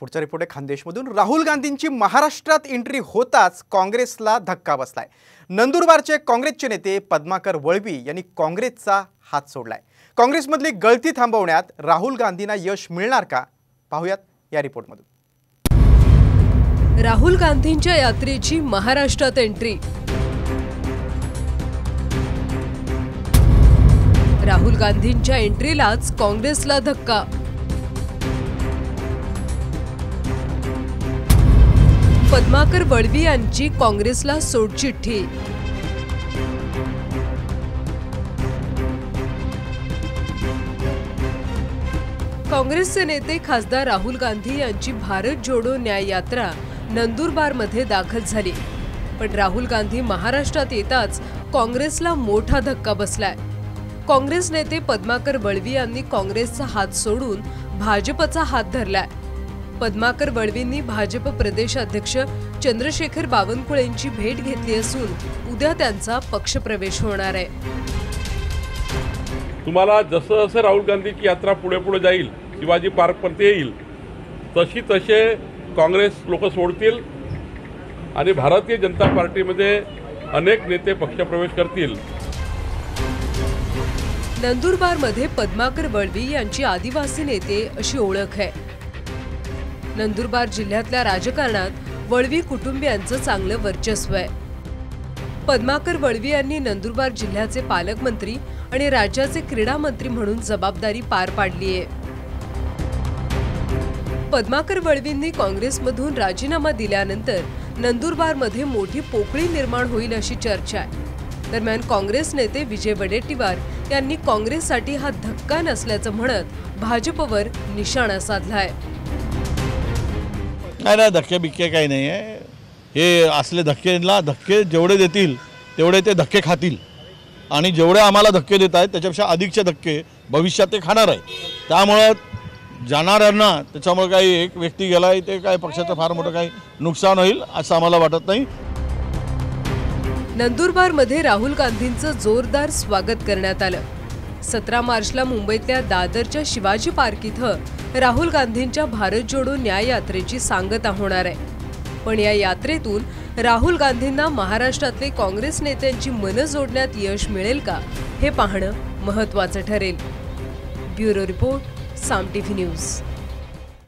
पुढचा रिपोर्ट आहे खानदेशमधून। राहुल गांधींची महाराष्ट्रात एंट्री होताच काँग्रेसला धक्का बसलाय। नंदुरबारचे काँग्रेसचे नेते पद्माकर वळवी यांनी काँग्रेसचा हात सोडलाय। काँग्रेसमधली गळती थांबवण्यात राहुल गांधींना यश मिळणार का, पाहूयात या रिपोर्टमधून। राहुल गांधींच्या यात्रेची महाराष्ट्रात एंट्री। राहुल गांधींच्या एंट्रीलाच काँग्रेसला धक्का। पद्माकर वळवी यांची काँग्रेसला सोडचिठ्ठी। काँग्रेसचे नेते खासदार राहुल गांधी यांची भारत जोडो न्याय यात्रा नंदुरबारमध्ये दाखल झाली, पण राहुल गांधी महाराष्ट्रात येताच काँग्रेसला मोठा धक्का बसलाय। काँग्रेस नेते पद्माकर वळवी यांनी काँग्रेसचा हात सोडून भाजपचा हात धरलाय। पद्माकर वळवींनी भाजप प्रदेश अध्यक्ष चंद्रशेखर बावनकुळेंची भेट घेतली असून उद्या त्यांचा पक्षप्रवेश होणार आहे। तुम्हाला जसं जसं राहुल गांधीची यात्रा पुढे पुढे जाईल, शिवाजी पार्कपर्यंत येईल, तसे काँग्रेस लोक सोडतील आणि भारतीय जनता पार्टीमध्ये अनेक नेते पक्षप्रवेश करतील। नंदुरबारमध्ये पद्माकर वळवी यांची आदिवासी नेते अशी ओळख आहे। नंदुरबार जिल्ह्यातल्या राजकारणात वळवी कुटुंबियांचं चांगलं वर्चस्व आहे। पद्माकर वळवी यांनी नंदुरबार जिल्ह्याचे पालकमंत्री आणि राज्याचे क्रीडा मंत्री म्हणून जबाबदारी पार पाडली आहे। पद्माकर वळवींनी काँग्रेसमधून राजीनामा दिल्यानंतर नंदुरबारमध्ये मोठी पोकळी निर्माण होईल अशी चर्चा आहे। दरम्यान काँग्रेस नेते विजय वडेट्टीवार यांनी काँग्रेससाठी हा धक्का नसल्याचं म्हणत भाजपवर निशाणा साधलाय। नाही, धक्के बिक्के काही नाही आहे। हे असले धक्के जेवढे देतील तेवढे ते धक्के खातील आणि जेवढे आम्हाला धक्के देत आहेत त्याच्यापेक्षा अधिकचे धक्के भविष्यात ते खाणार आहे। त्यामुळे जाणाऱ्यांना त्याच्यामुळे काही एक व्यक्ती गेलाय ते काय पक्षाचं फार मोठं काही नुकसान होईल असं आम्हाला वाटत नाही। नंदुरबारमध्ये राहुल गांधींचं जोरदार स्वागत करण्यात आलं। 17 मार्चला मुंबईतल्या दादरच्या शिवाजी पार्क इथं राहुल गांधींच्या भारत जोडो न्याय यात्रेची सांगता होणार आहे। पण या यात्रेतून राहुल गांधींना महाराष्ट्रातले काँग्रेस नेत्यांची मनं जोडण्यात यश मिळेल का, हे पाहणं महत्त्वाचं ठरेल। ब्युरो रिपोर्ट, साम टीव्ही न्यूज।